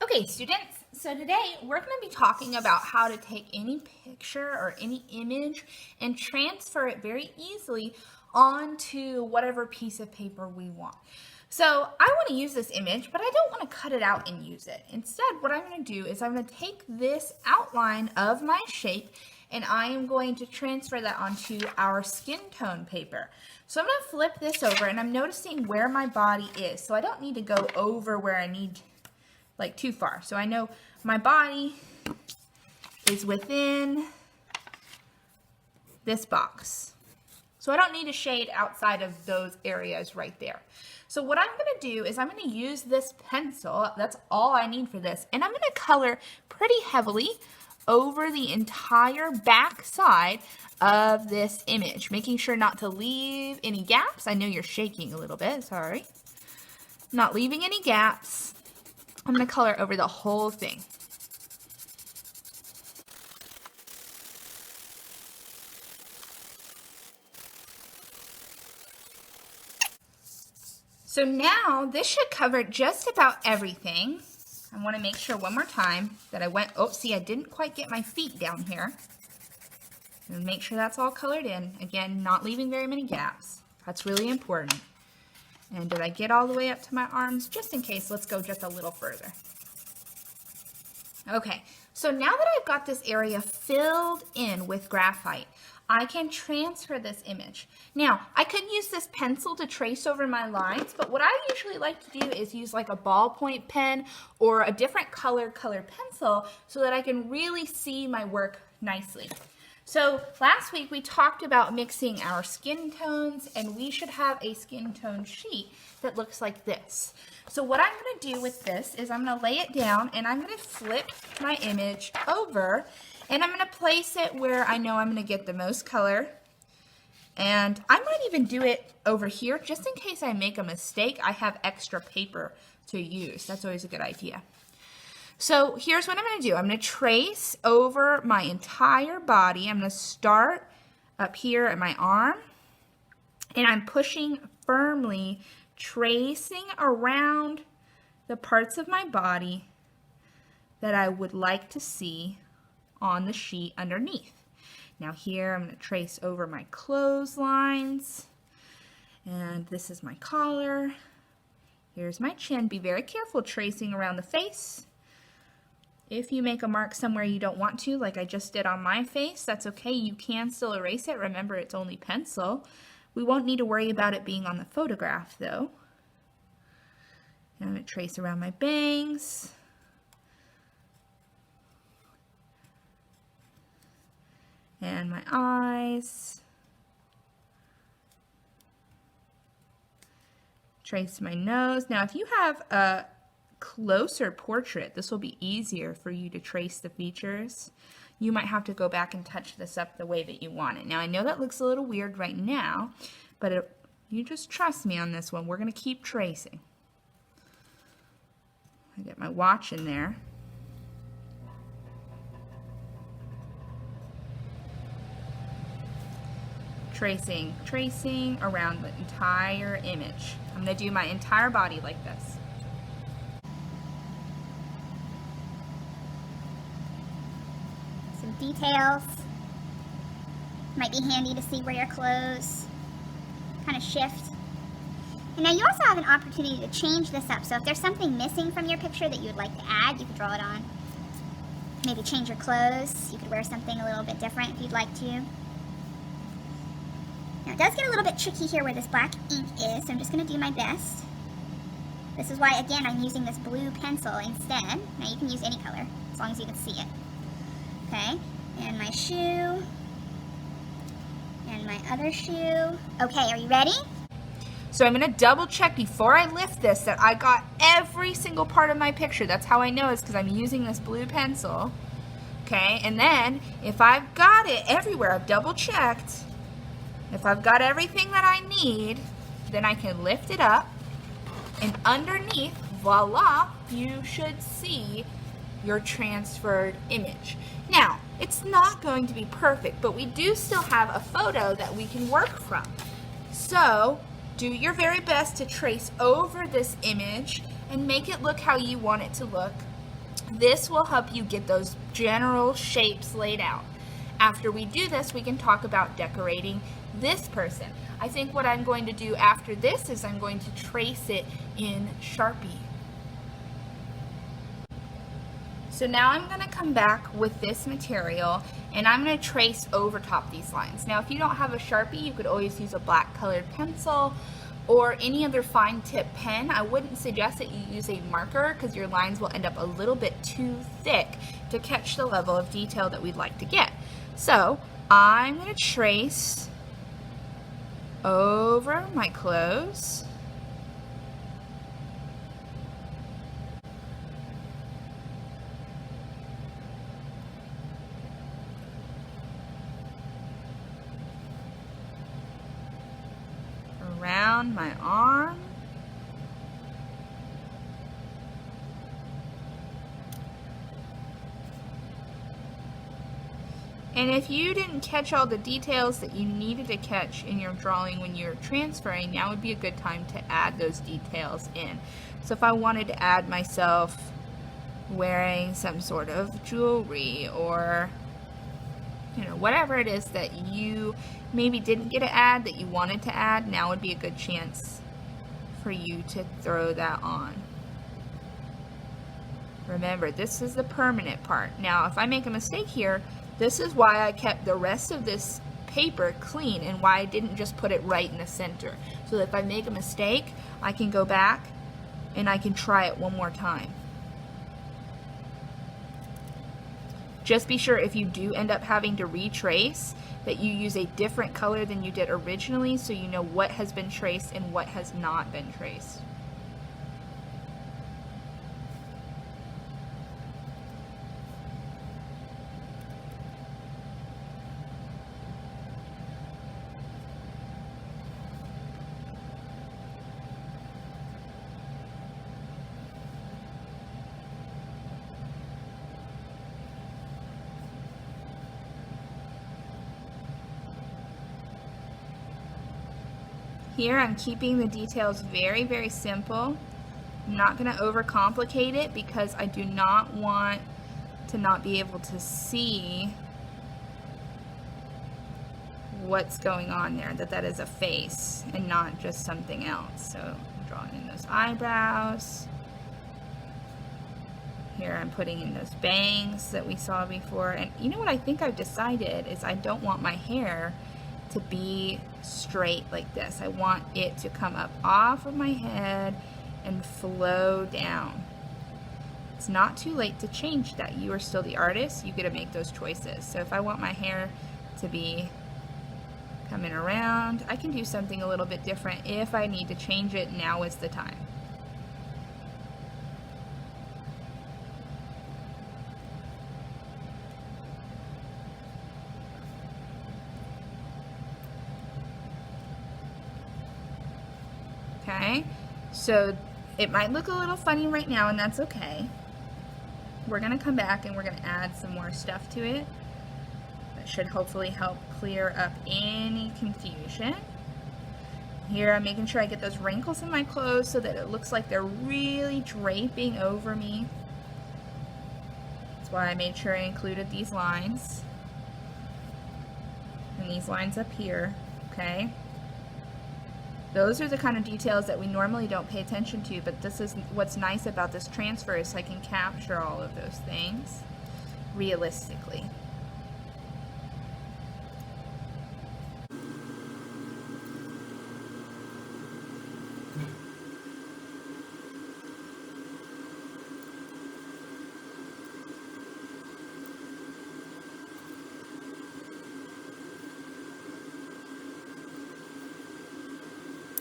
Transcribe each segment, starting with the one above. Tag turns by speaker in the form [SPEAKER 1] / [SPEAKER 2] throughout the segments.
[SPEAKER 1] Okay, students, so today we're going to be talking about how to take any picture or any image and transfer it very easily onto whatever piece of paper we want. So I want to use this image, but I don't want to cut it out and use it. Instead, what I'm going to do is I'm going to take this outline of my shape and I am going to transfer that onto our skin tone paper. So I'm going to flip this over and I'm noticing where my body is. So I don't need to go over where I need like too far. So I know my body is within this box. So I don't need to shade outside of those areas right there. So what I'm going to do is I'm going to use this pencil. That's all I need for this. And I'm going to color pretty heavily over the entire back side of this image, making sure not to leave any gaps. I know you're shaking a little bit, sorry. Not leaving any gaps. I'm going to color over the whole thing. So now this should cover just about everything. I want to make sure one more time that I went, oh, see, I didn't quite get my feet down here. And make sure that's all colored in. Again, not leaving very many gaps. That's really important. And did I get all the way up to my arms? Just in case, let's go just a little further. Okay, so now that I've got this area filled in with graphite, I can transfer this image. Now, I could use this pencil to trace over my lines, but what I usually like to do is use like a ballpoint pen or a different color pencil so that I can really see my work nicely. So last week we talked about mixing our skin tones, and we should have a skin tone sheet that looks like this. So what I'm going to do with this is I'm going to lay it down and I'm going to flip my image over and I'm going to place it where I know I'm going to get the most color. And I might even do it over here just in case I make a mistake. I have extra paper to use. That's always a good idea. So here's what I'm going to do. I'm going to trace over my entire body. I'm going to start up here at my arm, and I'm pushing firmly, tracing around the parts of my body that I would like to see on the sheet underneath. Now here I'm going to trace over my clotheslines, and this is my collar. Here's my chin. Be very careful tracing around the face. If you make a mark somewhere you don't want to, like I just did on my face, that's okay. You can still erase it. Remember, it's only pencil. We won't need to worry about it being on the photograph, though. And I'm going to trace around my bangs. And my eyes. Trace my nose. Now, if you have a closer portrait, this will be easier for you to trace the features. You might have to go back and touch this up the way that you want it. Now I know that looks a little weird right now, but you just trust me on this one. We're going to keep tracing. I get my watch in there. Tracing around the entire image. I'm going to do my entire body like this.
[SPEAKER 2] Details. Might be handy to see where your clothes kind of shift. And now you also have an opportunity to change this up. So if there's something missing from your picture that you would like to add, you could draw it on. Maybe change your clothes. You could wear something a little bit different if you'd like to. Now it does get a little bit tricky here where this black ink is, so I'm just going to do my best. This is why, again, I'm using this blue pencil instead. Now you can use any color, as long as you can see it. Okay, and my shoe, and my other shoe. Okay, are you ready?
[SPEAKER 1] So I'm going to double check before I lift this that I got every single part of my picture. That's how I know it's because I'm using this blue pencil. Okay, and then if I've got it everywhere, I've double checked. If I've got everything that I need, then I can lift it up, and underneath, voila, you should see your transferred image. Now, it's not going to be perfect, but we do still have a photo that we can work from. So, do your very best to trace over this image and make it look how you want it to look This will help you get those general shapes laid out. After we do this, we can talk about decorating this person. I think what I'm going to do after this is I'm going to trace it in Sharpie. So now I'm going to come back with this material and I'm going to trace over top these lines. Now if you don't have a Sharpie, you could always use a black colored pencil or any other fine tip pen. I wouldn't suggest that you use a marker because your lines will end up a little bit too thick to catch the level of detail that we'd like to get. So I'm going to trace over my clothes. Around my arm. And if you didn't catch all the details that you needed to catch in your drawing when you're transferring, now would be a good time to add those details in. So if I wanted to add myself wearing some sort of jewelry or whatever it is that you maybe didn't get to add that you wanted to add, now would be a good chance for you to throw that on. Remember, this is the permanent part. Now, if I make a mistake here, this is why I kept the rest of this paper clean and why I didn't just put it right in the center. So that if I make a mistake, I can go back and I can try it one more time. Just be sure if you do end up having to retrace that you use a different color than you did originally so you know what has been traced and what has not been traced. Here I'm keeping the details very, very simple. I'm not going to overcomplicate it because I do not want to not be able to see what's going on there, that is a face and not just something else. So I'm drawing in those eyebrows. Here I'm putting in those bangs that we saw before. And you know what I think I've decided is I don't want my hair to be straight like this. I want it to come up off of my head and flow down. It's not too late to change that. You are still the artist. You get to make those choices. So if I want my hair to be coming around, I can do something a little bit different. If I need to change it, now is the time. Okay, so it might look a little funny right now, and that's okay. We're going to come back and we're going to add some more stuff to it. That should hopefully help clear up any confusion. Here I'm making sure I get those wrinkles in my clothes so that it looks like they're really draping over me. That's why I made sure I included these lines. And these lines up here, okay? Those are the kind of details that we normally don't pay attention to, but this is what's nice about this transfer is I can capture all of those things realistically.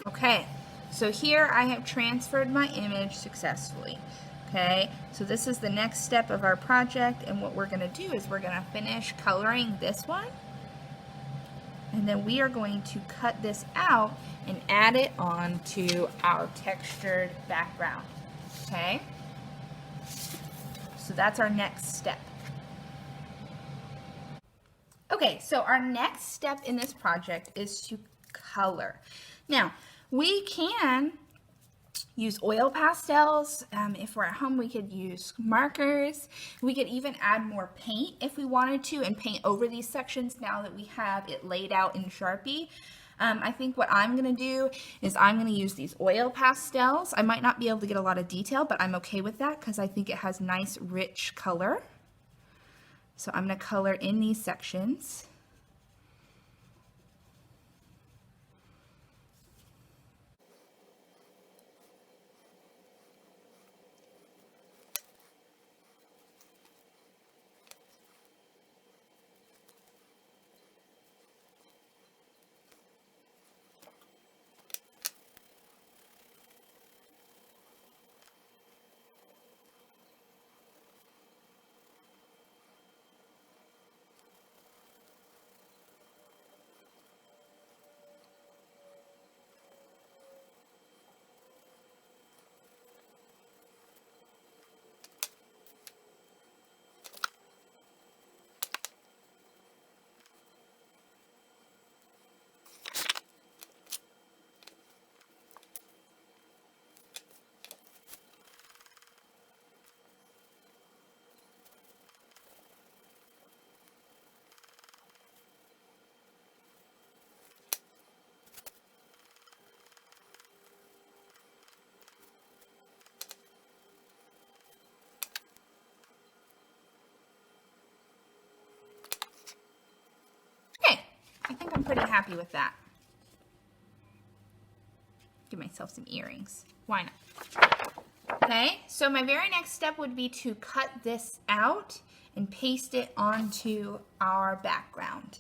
[SPEAKER 1] Okay, so here I have transferred my image successfully. Okay, so this is the next step of our project, and what we're going to do is we're going to finish coloring this one, and then we are going to cut this out and add it onto our textured background. Okay, so that's our next step. Okay, so our next step in this project is to color. Now, we can use oil pastels. If we're at home, we could use markers. We could even add more paint if we wanted to and paint over these sections now that we have it laid out in Sharpie. I think what I'm going to do is I'm going to use these oil pastels. I might not be able to get a lot of detail, but I'm okay with that because I think it has nice rich color. So I'm going to color in these sections. Okay, I think I'm pretty happy with that. Give myself some earrings. Why not? Okay, so my very next step would be to cut this out and paste it onto our background.